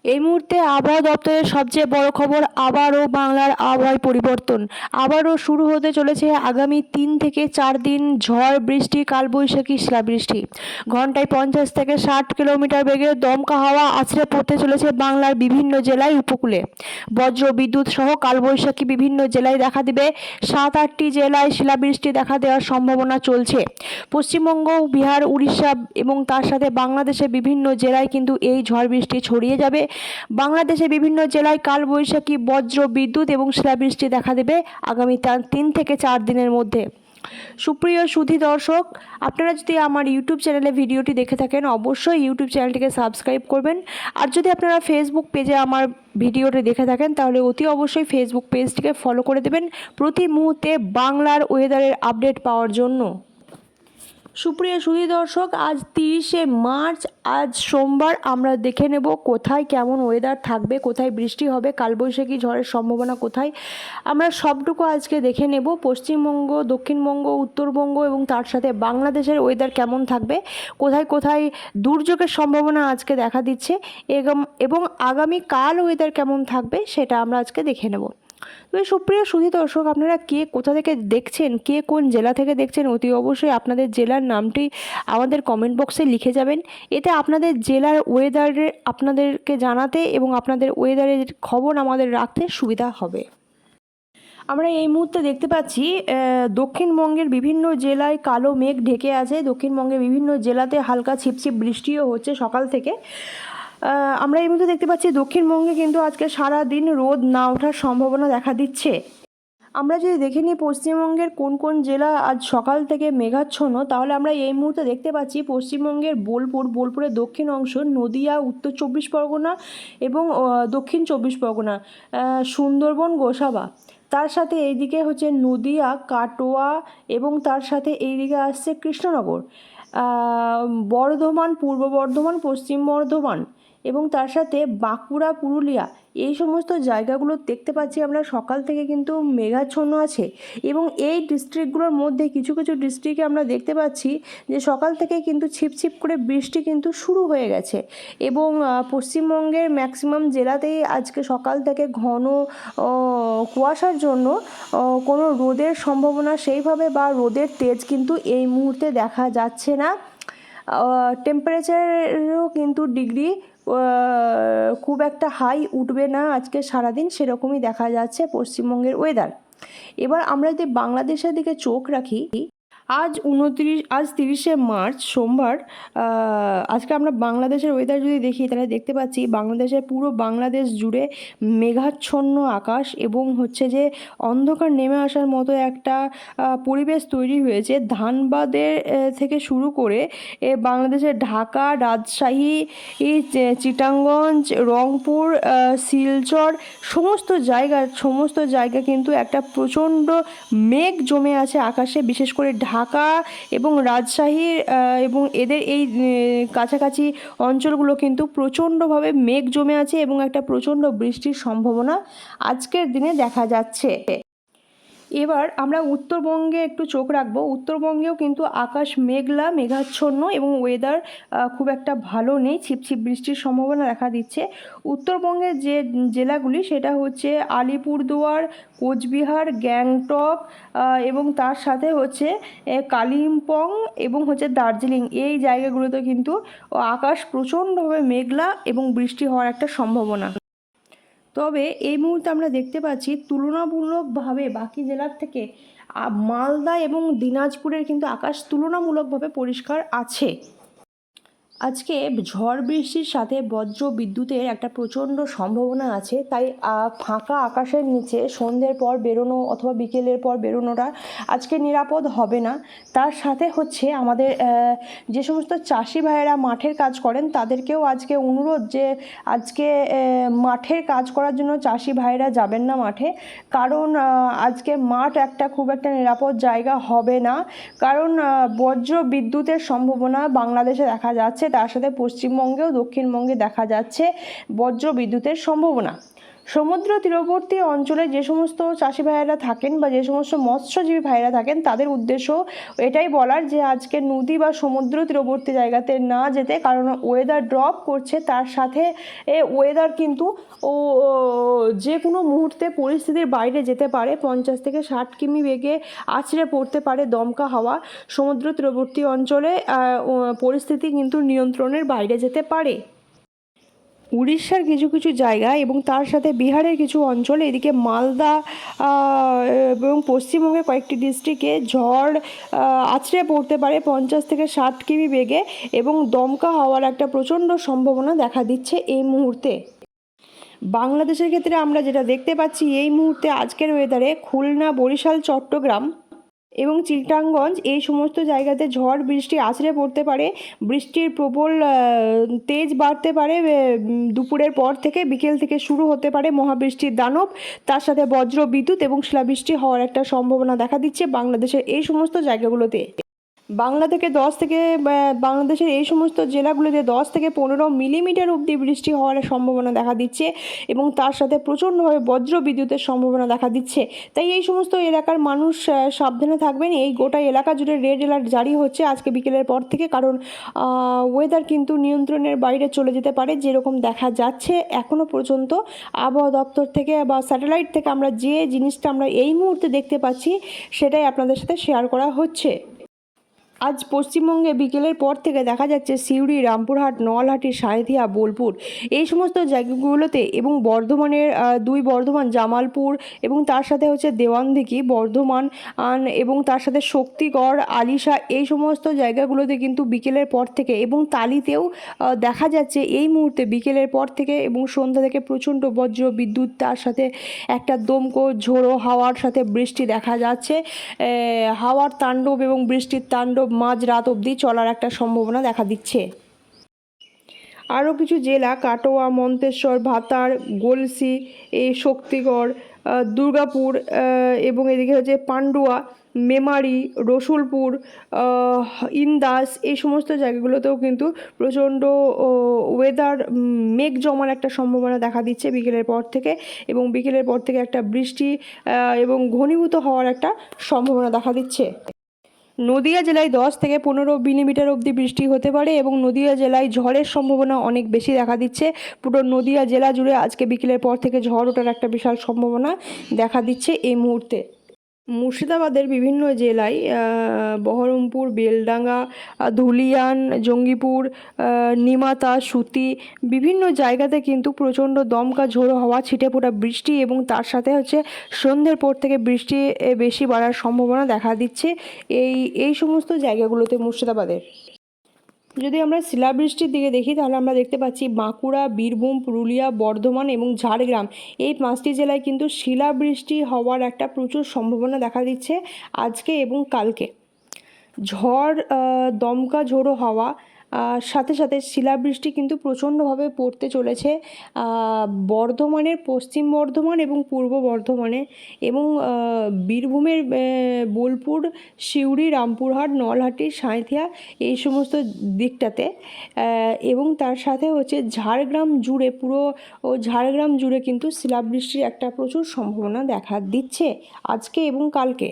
এই মুহূর্তে আবহাওয়া দপ্তরের সবচেয়ে বড় খবর, আবারও বাংলার আবহাওয়ায় পরিবর্তন। আবারও শুরু হতে চলেছে আগামী 3 থেকে 4 দিন ঝড় বৃষ্টি, কালবৈশাখী, শিলাবৃষ্টি। ঘন্টায় 50 থেকে 60 কিলোমিটার বেগে দমকা হাওয়া আছড়ে পড়তে চলেছে বাংলার বিভিন্ন জেলায়, উপকূলে। বজ্র বিদ্যুৎ সহ কালবৈশাখী বিভিন্ন জেলায় দেখা দেবে। 7-8টি জেলায় শিলাবৃষ্টি দেখা দেওয়ার সম্ভাবনা চলছে। পশ্চিমবঙ্গ, বিহার, উড়িষ্যা এবং তার সাথে বাংলাদেশের বিভিন্ন জেলায় কিন্তু এই ঝড় বৃষ্টি ছড়িয়ে যাবে। বাংলাদেশের বিভিন্ন জেলায় কালবৈশাখী, বজ্র বিদ্যুৎ এবং শিলাবৃষ্টি দেখা দেবে আগামী 3 থেকে 4 দিনের মধ্যে। সুপ্রিয় সুধী দর্শক, আপনারা যদি আমার ইউটিউব চ্যানেলে ভিডিওটি দেখে থাকেন, অবশ্যই ইউটিউব চ্যানেলটিকে সাবস্ক্রাইব করবেন। আর যদি আপনারা ফেসবুক পেজে আমার ভিডিওটি দেখে থাকেন, তাহলে অতি অবশ্যই ফেসবুক পেজটিকে ফলো করে দেবেন প্রতি মুহূর্তে বাংলার ওয়েদারের আপডেট পাওয়ার জন্য। সুপ্রিয় সুধী দর্শক, আজ 30শে মার্চ, আজ সোমবার। আমরা দেখে নেব কোথায় কেমন ওয়েদার থাকবে, কোথায় বৃষ্টি হবে, কালবৈশাখী ঝড়ের সম্ভাবনা কোথায়, আমরা সবটুকু আজকে দেখে নেব। পশ্চিমবঙ্গ, দক্ষিণবঙ্গ, উত্তরবঙ্গ এবং তার সাথে বাংলাদেশের ওয়েদার কেমন থাকবে, কোথায় কোথায় দুর্যোগের সম্ভাবনা আজকে দেখা দিচ্ছে এবং আগামীকাল ওয়েদার কেমন থাকবে সেটা আমরা আজকে দেখে নেব। তবে সুপ্রিয় সুধী দর্শক, আপনারা কে কোথা থেকে দেখছেন, কে কোন জেলা থেকে দেখছেন, অতি অবশ্যই আপনাদের জেলার নামটি আমাদের কমেন্ট বক্সে লিখে যাবেন। এতে আপনাদের জেলার ওয়েদারের আপনাদেরকে জানাতে এবং আপনাদের ওয়েদারের খবর আমাদের রাখতে সুবিধা হবে। আমরা এই মুহূর্তে দেখতে পাচ্ছি দক্ষিণবঙ্গের বিভিন্ন জেলায় কালো মেঘ ঢেকে আছে। দক্ষিণবঙ্গের বিভিন্ন জেলাতে হালকা ছিপছিপ বৃষ্টিও হচ্ছে সকাল থেকে। আমরা এই মুহূর্তে দেখতে পাচ্ছি দক্ষিণবঙ্গে কিন্তু আজকে সারা দিন রোদ না ওঠার সম্ভাবনা দেখা দিচ্ছে। আমরা যদি দেখে নিই পশ্চিমবঙ্গের কোন কোন জেলা আজ সকাল থেকে মেঘাচ্ছন্ন, তাহলে আমরা এই মুহূর্তে দেখতে পাচ্ছি পশ্চিমবঙ্গের বোলপুরের দক্ষিণ অংশ, নদিয়া, উত্তর 24 পরগনা এবং দক্ষিণ 24 পরগনা, সুন্দরবন, গোসাবা, তার সাথে এইদিকে হচ্ছে নদিয়া, কাটোয়া এবং তার সাথে এইদিকে আসছে কৃষ্ণনগর, বর্ধমান, পূর্ব বর্ধমান, পশ্চিম বর্ধমান এবং তার সাথে বাঁকুড়া, পুরুলিয়া, এই সমস্ত জায়গাগুলো দেখতে পাচ্ছি আমরা সকাল থেকে কিন্তু মেঘাচ্ছন্ন আছে। এবং এই ডিস্ট্রিক্টগুলোর মধ্যে কিছু কিছু ডিস্ট্রিক্টে আমরা দেখতে পাচ্ছি যে সকাল থেকে কিন্তু ছিপছিপ করে বৃষ্টি কিন্তু শুরু হয়ে গেছে। এবং পশ্চিমবঙ্গের ম্যাক্সিমাম জেলাতেই আজকে সকাল থেকে ঘন কুয়াশার জন্য কোনো রোদের সম্ভাবনা সেইভাবে বা রোদের তেজ কিন্তু এই মুহূর্তে দেখা যাচ্ছে না। টেম্পারেচারও কিন্তু ডিগ্রি খুব একটা হাই উঠবে না আজকে সারাদিন, সেরকমই দেখা যাচ্ছে পশ্চিমবঙ্গের ওয়েদার। এবার আমরা যদি বাংলাদেশের দিকে চোখ রাখি, আজ 30শে মার্চ সোমবার। আজকে আমরা বাংলাদেশের ওয়েদার যদি দেখি, তাহলে দেখতে পাচ্ছি বাংলাদেশের পুরো বাংলাদেশ জুড়ে মেঘাচ্ছন্ন আকাশ এবং হচ্ছে যে অন্ধকার নেমে আসার মতো একটা পরিবেশ তৈরি হয়েছে। ধানবাদের থেকে শুরু করে বাংলাদেশের ঢাকা, রাজশাহী, চিটাগঞ্জ, রংপুর, শিলচর, সমস্ত জায়গা কিন্তু একটা প্রচণ্ড মেঘ জমে আছে আকাশে। বিশেষ করে ঢাকা এবং রাজশাহীর এবং এদের এই কাছাকাছি অঞ্চলগুলো কিন্তু প্রচণ্ডভাবে মেঘ জমে আছে এবং একটা প্রচণ্ড বৃষ্টির সম্ভাবনা আজকের দিনে দেখা যাচ্ছে। এবার আমরা উত্তরবঙ্গে একটু চোখ রাখবো। উত্তরবঙ্গেও কিন্তু আকাশ মেঘাচ্ছন্ন এবং ওয়েদার খুব একটা ভালো নেই, ছিপছিপ বৃষ্টির সম্ভাবনা দেখা দিচ্ছে। উত্তরবঙ্গের যে জেলাগুলি সেটা হচ্ছে আলিপুরদুয়ার, কোচবিহার, গ্যাংটক এবং তার সাথে হচ্ছে কালিম্পং এবং হচ্ছে দার্জিলিং, এই জায়গাগুলোতে কিন্তু আকাশ প্রচণ্ডভাবে মেঘলা এবং বৃষ্টি হওয়ার একটা সম্ভাবনা। তবে এই মুহূর্তে আমরা দেখতে পাচ্ছি তুলনামূলকভাবে বাকি জেলার থেকে মালদা এবং দিনাজপুরের কিন্তু আকাশ তুলনামূলকভাবে পরিষ্কার আছে। আজকে ঝড় বৃষ্টির সাথে বজ্র বিদ্যুতের একটা প্রচণ্ড সম্ভাবনা আছে, তাই ফাঁকা আকাশের নিচে সন্ধ্যের পর বেরোনো অথবা বিকেলের পর বেরোনোটা আজকে নিরাপদ হবে না। তার সাথে হচ্ছে আমাদের যে সমস্ত চাষি ভাইয়েরা মাঠের কাজ করেন তাদেরকেও আজকে অনুরোধ যে আজকে মাঠের কাজ করার জন্য চাষি ভাইয়েরা যাবেন না মাঠে, কারণ আজকে মাঠ খুব একটা নিরাপদ জায়গা হবে না। কারণ বজ্র বিদ্যুতের সম্ভাবনা বাংলাদেশে দেখা যাচ্ছে, তার সাথে পশ্চিমবঙ্গেও দক্ষিণবঙ্গে দেখা যাচ্ছে বজ্র বিদ্যুতের সম্ভাবনা। সমুদ্র তীরবর্তী অঞ্চলে যে সমস্ত চাষি ভাইয়েরা থাকেন বা যে সমস্ত মৎস্যজীবী ভাইয়েরা থাকেন তাদের উদ্দেশ্য এটাই বলার যে আজকে নদী বা সমুদ্র তীরবর্তী জায়গাতে না যেতে, কারণ ওয়েদার ড্রপ করছে, তার সাথে ওয়েদার কিন্তু যে কোনো মুহূর্তে পরিস্থিতির বাইরে যেতে পারে। 50 থেকে 60 কিমি বেগে আছড়ে পড়তে পারে দমকা হাওয়া। সমুদ্র তীরবর্তী অঞ্চলে পরিস্থিতি কিন্তু নিয়ন্ত্রণের বাইরে যেতে পারে। উড়িষ্যার কিছু কিছু জায়গা এবং তার সাথে বিহারের কিছু অঞ্চল, এদিকে মালদা এবং পশ্চিমবঙ্গের কয়েকটি ডিস্ট্রিক্টে ঝড় আছড়ে পড়তে পারে 50 থেকে 60 কিমি বেগে এবং দমকা হওয়ার একটা প্রচণ্ড সম্ভাবনা দেখা দিচ্ছে এই মুহূর্তে। বাংলাদেশের ক্ষেত্রে আমরা যেটা দেখতে পাচ্ছি এই মুহূর্তে আজকের ওয়েদারে, খুলনা, বরিশাল, চট্টগ্রাম এবং চিটাগঞ্জ এই সমস্ত জায়গাতে ঝড় বৃষ্টি আছড়ে পড়তে পারে। বৃষ্টির প্রবল তেজ বাড়তে পারে, দুপুরের পর থেকে বিকেল থেকে শুরু হতে পারে মহাবৃষ্টির দানব, তার সাথে বজ্র বিদ্যুৎ এবং শিলাবৃষ্টি হওয়ার একটা সম্ভাবনা দেখা দিচ্ছে বাংলাদেশের এই সমস্ত জায়গাগুলোতে। বাংলাদেশের এই সমস্ত জেলাগুলোতে 10 থেকে 15 মিলিমিটার অবধি বৃষ্টি হওয়ার সম্ভাবনা দেখা দিচ্ছে এবং তার সাথে প্রচণ্ডভাবে বজ্র বিদ্যুতের সম্ভাবনা দেখা দিচ্ছে। তাই এই সমস্ত এলাকার মানুষ সাবধানে থাকবেন। এই গোটা এলাকা জুড়ে রেড অ্যালার্ট জারি হচ্ছে আজকে বিকেলের পর থেকে, কারণ ওয়েদার কিন্তু নিয়ন্ত্রণের বাইরে চলে যেতে পারে। যেরকম দেখা যাচ্ছে এখনও পর্যন্ত আবহাওয়া দপ্তর থেকে বা স্যাটেলাইট থেকে আমরা যে জিনিসটা আমরা এই মুহূর্তে দেখতে পাচ্ছি সেটাই আপনাদের সাথে শেয়ার করা হচ্ছে। আজ পশ্চিমবঙ্গে বিকেলের পর থেকে দেখা যাচ্ছে সিউড়ি, রামপুরহাট, নলহাটি, সাঁইথিয়া, বোলপুর এই সমস্ত জায়গাগুলোতে এবং বর্ধমানের বর্ধমান, জামালপুর এবং তার সাথে হচ্ছে দেওয়ানদিঘি, বর্ধমান এবং তার সাথে শক্তিগড়, আলিশা এই সমস্ত জায়গাগুলোতে কিন্তু বিকেলের পর থেকে এবং তালিতেও দেখা যাচ্ছে এই মুহূর্তে বিকেলের পর থেকে এবং সন্ধ্যা থেকে প্রচণ্ড বজ্র বিদ্যুৎ, তার সাথে একটা দমকো ঝোড়ো হাওয়ার সাথে বৃষ্টি দেখা যাচ্ছে। হাওয়ার তাণ্ডব এবং বৃষ্টির তাণ্ডব মাঝরাত অবধি চলার একটা সম্ভাবনা দেখা দিচ্ছে। আরও কিছু জেলা কাটোয়া, মন্তেশ্বর, ভাতার, গলসি, এই শক্তিগড়, দুর্গাপুর এবং এদিকে হচ্ছে পান্ডুয়া, মেমারি, রসুলপুর, ইন্দাস এই সমস্ত জায়গাগুলোতেও কিন্তু প্রচণ্ড ওয়েদার মেঘ জমার একটা সম্ভাবনা দেখা দিচ্ছে বিকেলের পর থেকে এবং বিকেলের পর থেকে একটা বৃষ্টি এবং ঘনীভূত হওয়ার একটা সম্ভাবনা দেখা দিচ্ছে। নদিয়া জেলায় 10 থেকে 15 মিলিমিটার অবধি বৃষ্টি হতে পারে এবং নদিয়া জেলায় ঝড়ের সম্ভাবনা অনেক বেশি দেখা দিচ্ছে। পুরো নদিয়া জেলা জুড়ে আজকে বিকেলের পর থেকে ঝড় ওঠার একটা বিশাল সম্ভাবনা দেখা দিচ্ছে এই মুহূর্তে। মুর্শিদাবাদের বিভিন্ন জেলায় বহরমপুর, বেলডাঙ্গা, ধুলিয়ান, জঙ্গিপুর, নিমাতা, সুতি বিভিন্ন জায়গাতে কিন্তু প্রচণ্ড দমকা ঝোড়ো হাওয়া, ছিটে ফোটা বৃষ্টি এবং তার সাথে হচ্ছে সন্ধ্যের পর থেকে বৃষ্টি বেশি বাড়ার সম্ভাবনা দেখা দিচ্ছে এই সমস্ত জায়গাগুলোতে মুর্শিদাবাদের। যদি আমরা শিলাবৃষ্টির দিকে দেখি তাহলে আমরা দেখতে পাচ্ছি বাঁকুড়া, বীরভূম, পুরুলিয়া, বর্ধমান এবং ঝাড়গ্রাম এই 5টি জেলায় কিন্তু শিলাবৃষ্টি হওয়ার একটা প্রচুর সম্ভাবনা দেখা দিচ্ছে আজকে এবং কালকে। ঝড়, দমকা ঝোড়ো হাওয়া সাথে সাথে শিলাবৃষ্টি কিন্তু প্রচণ্ডভাবে পড়তে চলেছে বর্ধমানের পশ্চিম বর্ধমান এবং পূর্ব বর্ধমানে এবং বীরভূমের বোলপুর, সিউড়ি, রামপুরহাট, নলহাটি, সাঁইথিয়া এই সমস্ত দিকটাতে এবং তার সাথে হচ্ছে ঝাড়গ্রাম জুড়ে ঝাড়গ্রাম জুড়ে কিন্তু শিলাবৃষ্টির একটা প্রচুর সম্ভাবনা দেখা দিচ্ছে আজকে এবং কালকে।